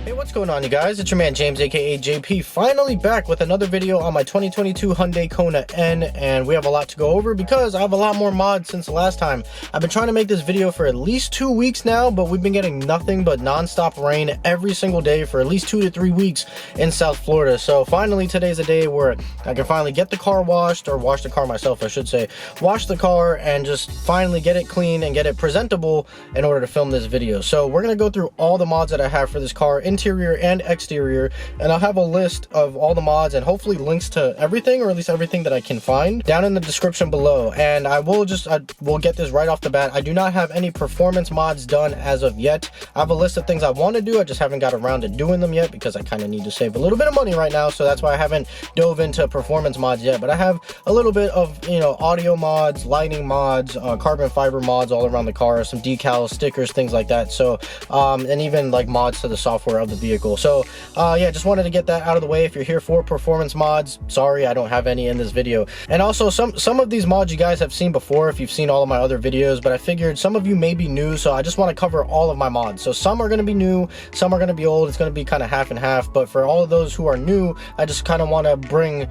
Hey, what's going on, you guys? It's your man James, aka JP, finally back with another video on my 2022 Hyundai Kona N, and we have a lot to go over because I have a lot more mods since the last time. I've been trying to make this video for at least 2 weeks now, but we've been getting nothing but non-stop rain every single day for at least 2 to 3 weeks in South Florida. So finally, today's a day where I can finally get the car washed, or wash the car myself, I should say. Wash the car and just finally get it clean and get it presentable in order to film this video. So we're gonna go through all the mods that I have for this car, interior and exterior, and I'll have a list of all the mods and hopefully links to everything, or at least everything that I can find, down in the description below. And we'll get this right off the bat. I do not have any performance mods done as of yet. I have a list of things I want to do, I just haven't got around to doing them yet because I kind of need to save a little bit of money right now, so that's why I haven't dove into performance mods yet. But I have a little bit of, you know, audio mods, lighting mods, carbon fiber mods all around the car, some decals, stickers, things like that. So and even like mods to the software of the vehicle. So yeah, just wanted to get that out of the way. If you're here for performance mods, sorry, I don't have any in this video. And also some of these mods you guys have seen before if you've seen all of my other videos, but I figured some of you may be new, so I just want to cover all of my mods. So some are going to be new, some are going to be old. It's going to be kind of half and half, but for all of those who are new, I just kind of want to bring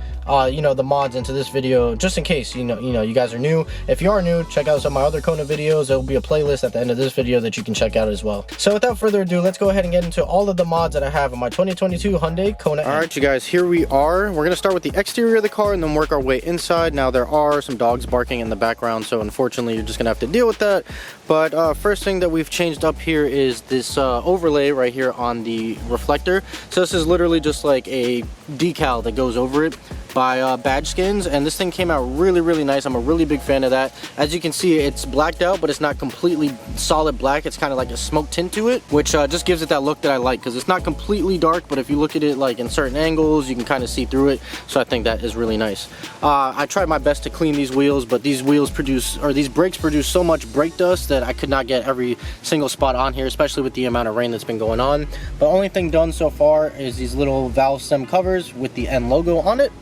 you know, the mods into this video just in case you know you guys are new. If you are new, check out some of my other Kona videos. There will be a playlist at the end of this video that you can check out as well. So without further ado, let's go ahead and get into all of the mods that I have on my 2022 Hyundai Kona N. All right, you guys, here we are. We're gonna start with the exterior of the car and then work our way inside. Now there are some dogs barking in the background, so unfortunately you're just gonna have to deal with that. But first thing that we've changed up here is this overlay right here on the reflector. So this is literally just like a decal that goes over it by Badge Skins, and this thing came out really nice. I'm a really big fan of that. As you can see, it's blacked out, but it's not completely solid black. It's kind of like a smoke tint to it, which just gives it that look that I like, because it's not completely dark, but if you look at it like in certain angles, you can kind of see through it. So I think that is really nice. I tried my best to clean these wheels, but these wheels produce, or these brakes produce so much brake dust that I could not get every single spot on here, especially with the amount of rain that's been going on. The only thing done so far is these little valve stem covers with the N logo on it.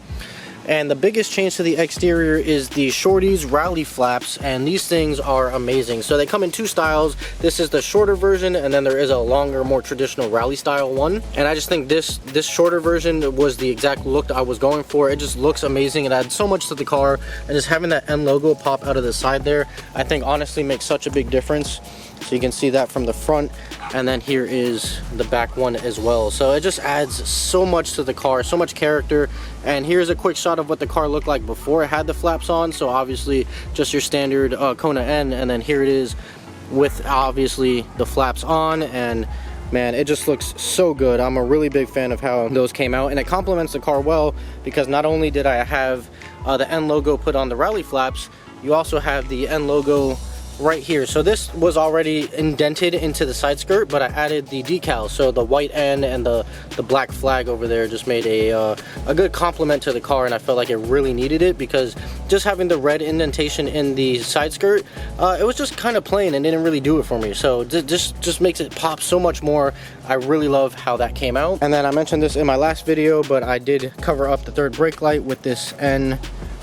And the biggest change to the exterior is the Shorty's rally flaps, and these things are amazing. So they come in two styles. This is the shorter version, and then there is a longer, more traditional rally style one. And I just think this shorter version was the exact look that I was going for. It just looks amazing. It adds so much to the car, and just having that N logo pop out of the side there, I think honestly makes such a big difference. So you can see that from the front, and then here is the back one as well. So it just adds so much to the car, so much character. And here's a quick shot of what the car looked like before it had the flaps on. So obviously just your standard Kona N, and then here it is with obviously the flaps on, and man, it just looks so good. I'm a really big fan of how those came out, and it complements the car well, because not only did I have the N logo put on the rally flaps, you also have the N logo right here. So this was already indented into the side skirt, but I added the decal, so the white N and the black flag over there just made a good complement to the car, and I felt like it really needed it, because just having the red indentation in the side skirt, it was just kind of plain and didn't really do it for me. So this just makes it pop so much more. I really love how that came out. And then I mentioned this in my last video, but I did cover up the third brake light with this N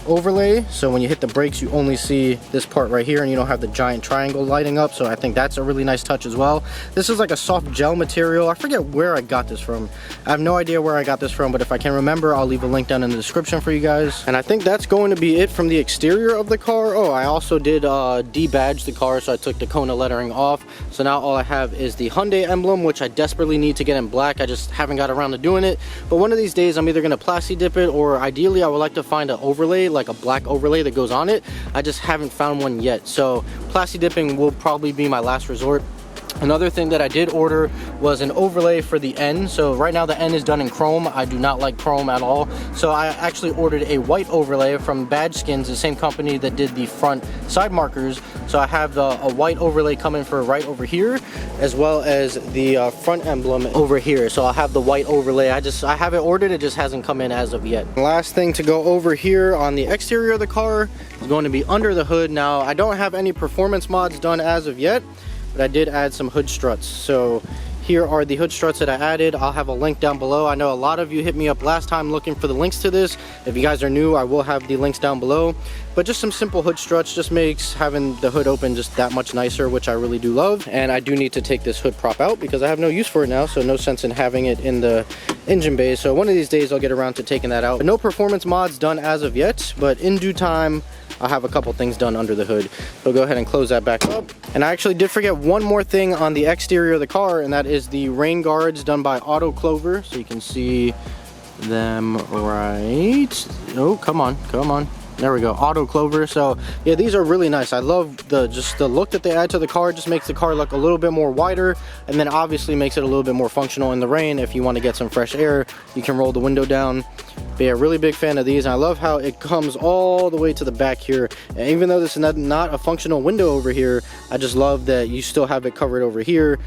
overlay, so when you hit the brakes you only see this part right here, and you don't have the giant triangle lighting up. So I think that's a really nice touch as well. This is like a soft gel material. I forget where I got this from. I have no idea where I got this from, but if I can remember, I'll leave a link down in the description for you guys. And I think that's going to be it from the exterior of the car. Oh, I also did debadge the car, so I took the Kona lettering off. So now all I have is the Hyundai emblem, which I desperately need to get in black. I just haven't got around to doing it, but one of these days I'm either going to plasti dip it, or ideally I would like to find an overlay, like a black overlay that goes on it. I just haven't found one yet, so plasti dipping will probably be my last resort. Another thing that I did order was an overlay for the N. So right now the N is done in chrome. I do not like chrome at all. So I actually ordered a white overlay from Badge Skins, the same company that did the front side markers. So I have a white overlay coming for right over here, as well as the front emblem over here. So I'll have the white overlay. I have it ordered, it just hasn't come in as of yet. Last thing to go over here on the exterior of the car is going to be under the hood. Now I don't have any performance mods done as of yet, but I did add some hood struts. So Here are the hood struts that I added. I'll have a link down below. I know a lot of you hit me up last time looking for the links to this. If you guys are new, I will have the links down below. But just some simple hood struts just makes having the hood open just that much nicer, which I really do love. And I do need to take this hood prop out because I have no use for it now, so no sense in having it in the engine bay. So one of these days I'll get around to taking that out. But no performance mods done as of yet, but in due time I'll have a couple things done under the hood. So go ahead and close that back up. And I actually did forget one more thing on the exterior of the car, and that is the rain guards done by Auto Clover. So you can see them right. Oh, come on, come on. There we go, Auto Clover. So yeah, these are really nice. I love just the look that they add to the car. Just makes the car look a little bit more wider, and then obviously makes it a little bit more functional in the rain. If you want to get some fresh air, you can roll the window down. But yeah, really big fan of these, and I love how it comes all the way to the back here. And even though this is not a functional window over here, I just love that you still have it covered over here.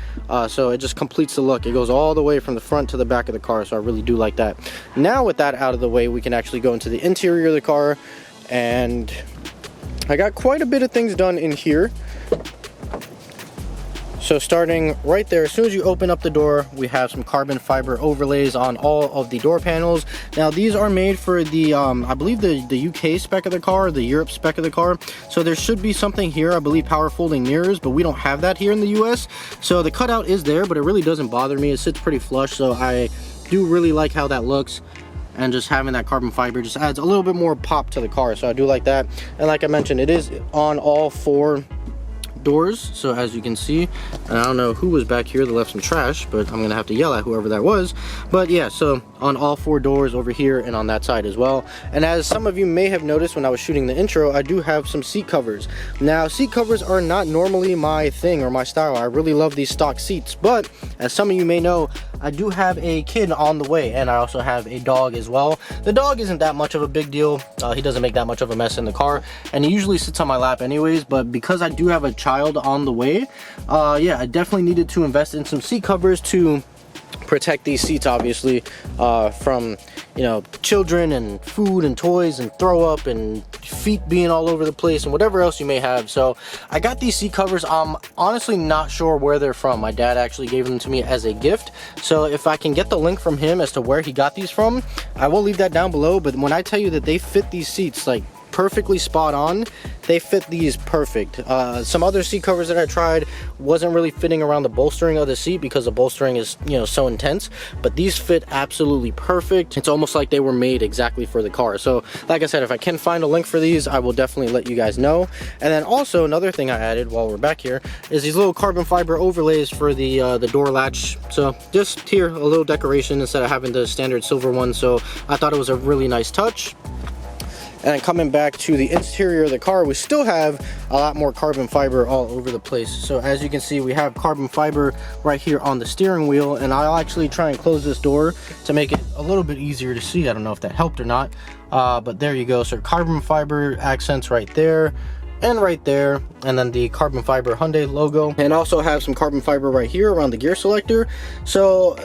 So it just completes the look. It goes all the way from the front to the back of the car, so I really do like that. Now with that out of the way, we can actually go into the interior of the car. And I got quite a bit of things done in here. So starting right there, as soon as you open up the door, we have some carbon fiber overlays on all of the door panels. Now these are made for the, I believe the UK spec of the car, the Europe spec of the car. So there should be something here, I believe power folding mirrors, but we don't have that here in the US. So the cutout is there, but it really doesn't bother me. It sits pretty flush, so I do really like how that looks. And just having that carbon fiber just adds a little bit more pop to the car, so I do like that. And like I mentioned, it is on all 4 doors, so as you can see, and I don't know who was back here that left some trash, but I'm gonna have to yell at whoever that was. But yeah, so on all 4 doors over here and on that side as well. And as some of you may have noticed when I was shooting the intro, I do have some seat covers. Now seat covers are not normally my thing or my style. I really love these stock seats, but as some of you may know, I do have a kid on the way, and I also have a dog as well. The dog isn't that much of a big deal. He doesn't make that much of a mess in the car, and he usually sits on my lap anyways, but because I do have a child on the way, yeah, I definitely needed to invest in some seat covers to protect these seats, obviously, from, you know, children and food and toys and throw up and feet being all over the place and whatever else you may have. So I got these seat covers. I'm honestly not sure where they're from. My dad actually gave them to me as a gift, so if I can get the link from him as to where he got these from, I will leave that down below. But when I tell you that they fit these seats like perfectly spot on, they fit these perfect. Some other seat covers that I tried wasn't really fitting around the bolstering of the seat because the bolstering is, you know, so intense, but these fit absolutely perfect. It's almost like they were made exactly for the car. So like I said, if I can find a link for these, I will definitely let you guys know. And then also another thing I added while we're back here is these little carbon fiber overlays for the door latch. So just here, a little decoration instead of having the standard silver one. So I thought it was a really nice touch. And then coming back to the interior of the car, we still have a lot more carbon fiber all over the place. So as you can see, we have carbon fiber right here on the steering wheel, and I'll actually try and close this door to make it a little bit easier to see. I don't know if that helped or not, but there you go. So carbon fiber accents right there and right there, and then the carbon fiber Hyundai logo, and also have some carbon fiber right here around the gear selector. So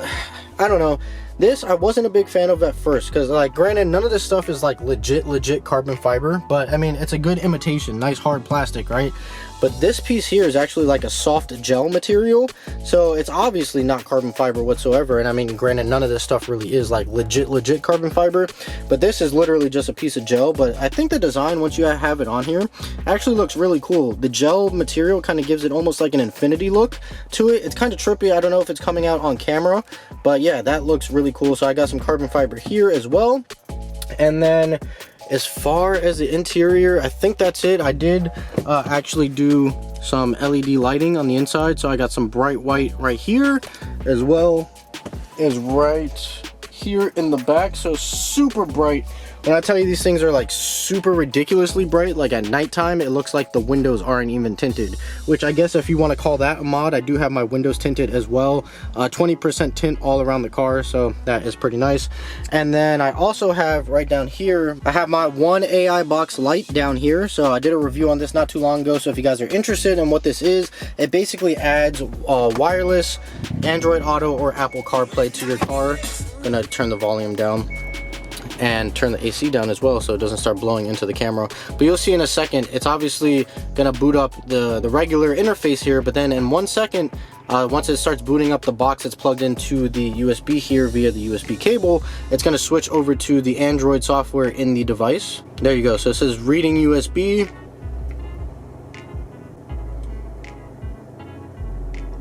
I don't know, this I wasn't a big fan of at first, because like granted none of this stuff is like legit carbon fiber, but I mean it's a good imitation, nice hard plastic, right? But this piece here is actually like a soft gel material, so it's obviously not carbon fiber whatsoever. And I mean, granted, none of this stuff really is like legit carbon fiber, but this is literally just a piece of gel. But I think the design, once you have it on here, actually looks really cool. The gel material kind of gives it almost like an infinity look to it. It's kind of trippy. I don't know if it's coming out on camera, but yeah, that looks really cool. So I got some carbon fiber here as well. And then as far as the interior, I think that's it. I did actually do some LED lighting on the inside, so I got some bright white right here as well as right here in the back, so super bright. When I tell you these things are like super ridiculously bright, like at nighttime it looks like the windows aren't even tinted, which I guess if you want to call that a mod, I do have my windows tinted as well. 20% tint all around the car, so that is pretty nice. And then I also have right down here, I have my one AI box light down here. So I did a review on this not too long ago, so if you guys are interested in what this is, it basically adds wireless Android Auto or Apple CarPlay to your car. I'm gonna turn the volume down and turn the AC down as well so it doesn't start blowing into the camera. But you'll see in a second, it's obviously gonna boot up the regular interface here, but then in 1 second Once it starts booting up the box that's plugged into the USB here via the USB cable, it's going to switch over to the Android software in the device. There you go. So it says reading USB.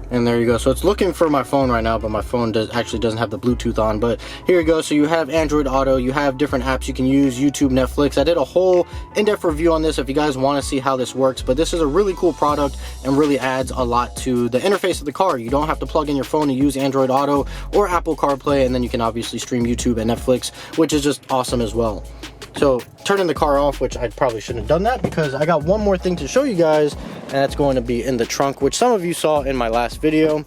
And there you go. So it's looking for my phone right now, but my phone actually doesn't have the Bluetooth on. But here you go. So you have Android Auto, you have different apps you can use, YouTube, Netflix. I did a whole in-depth review on this if you guys want to see how this works. But this is a really cool product and really adds a lot to the interface of the car. You don't have to plug in your phone and use Android Auto or Apple CarPlay, and then you can obviously stream YouTube and Netflix, which is just awesome as well. So turning the car off, which I probably shouldn't have done that, because I got one more thing to show you guys, and that's going to be in the trunk, which some of you saw in my last video,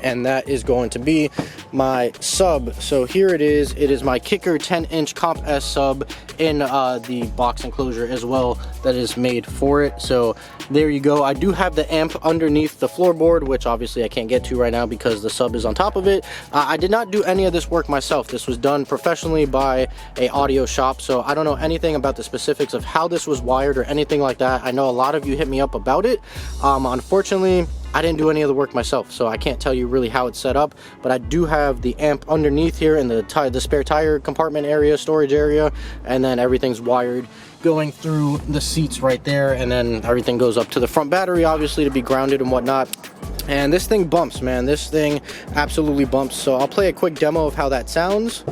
and that is going to be my sub. So here it is my Kicker 10-inch Comp S sub in the box enclosure as well that is made for it. So there you go. I do have the amp underneath the floorboard, which obviously I can't get to right now because the sub is on top of it. I did not do any of this work myself. This was done professionally by a audio shop, so I don't know anything about the specifics of how this was wired or anything like that. I know a lot of you hit me up about it. Unfortunately, I didn't do any of the work myself, so I can't tell you really how it's set up, but I do have the amp underneath here in the spare tire compartment area, storage area, and then everything's wired going through the seats right there, and then everything goes up to the front battery, obviously, to be grounded and whatnot. And this thing bumps, man. This thing absolutely bumps, so I'll play a quick demo of how that sounds.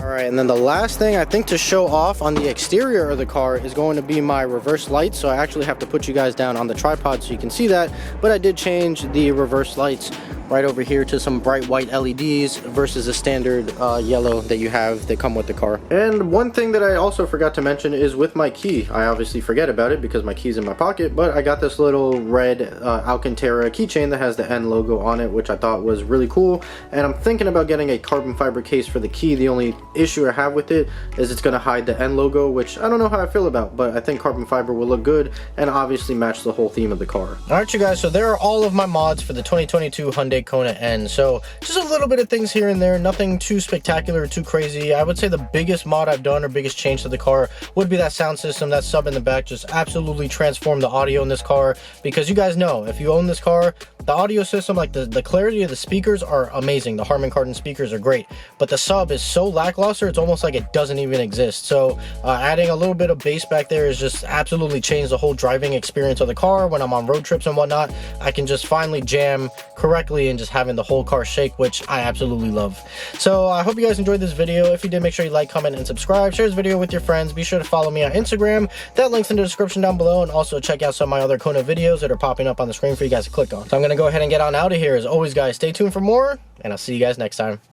Alright, and then the last thing I think to show off on the exterior of the car is going to be my reverse lights. So I actually have to put you guys down on the tripod so you can see that, but I did change the reverse lights right over here to some bright white LEDs versus a standard yellow that you have that come with the car. And one thing that I also forgot to mention is with my key. I obviously forget about it because my key's in my pocket, but I got this little red Alcantara keychain that has the N logo on it, which I thought was really cool. And I'm thinking about getting a carbon fiber case for the key. The only issue I have with it is it's going to hide the N logo, which I don't know how I feel about, but I think carbon fiber will look good and obviously match the whole theme of the car. Alright, you guys, so there are all of my mods for the 2022 Hyundai Kona N. So just a little bit of things here and there, nothing too spectacular or too crazy. I would say the biggest mod I've done or biggest change to the car would be that sound system. That sub in the back just absolutely transformed the audio in this car, because you guys know, if you own this car, the audio system, like the clarity of the speakers are amazing. The Harman Kardon speakers are great, but the sub is so lackluster, it's almost like it doesn't even exist. So adding a little bit of bass back there has just absolutely changed the whole driving experience of the car. When I'm on road trips and whatnot, I can just finally jam correctly and just having the whole car shake, which I absolutely love. So I hope you guys enjoyed this video. If you did, make sure you like, comment, and subscribe. Share this video with your friends. Be sure to follow me on Instagram. That link's in the description down below, and also check out some of my other Kona videos that are popping up on the screen for you guys to click on. So I'm gonna go ahead and get on out of here. As always, guys, stay tuned for more, and I'll see you guys next time.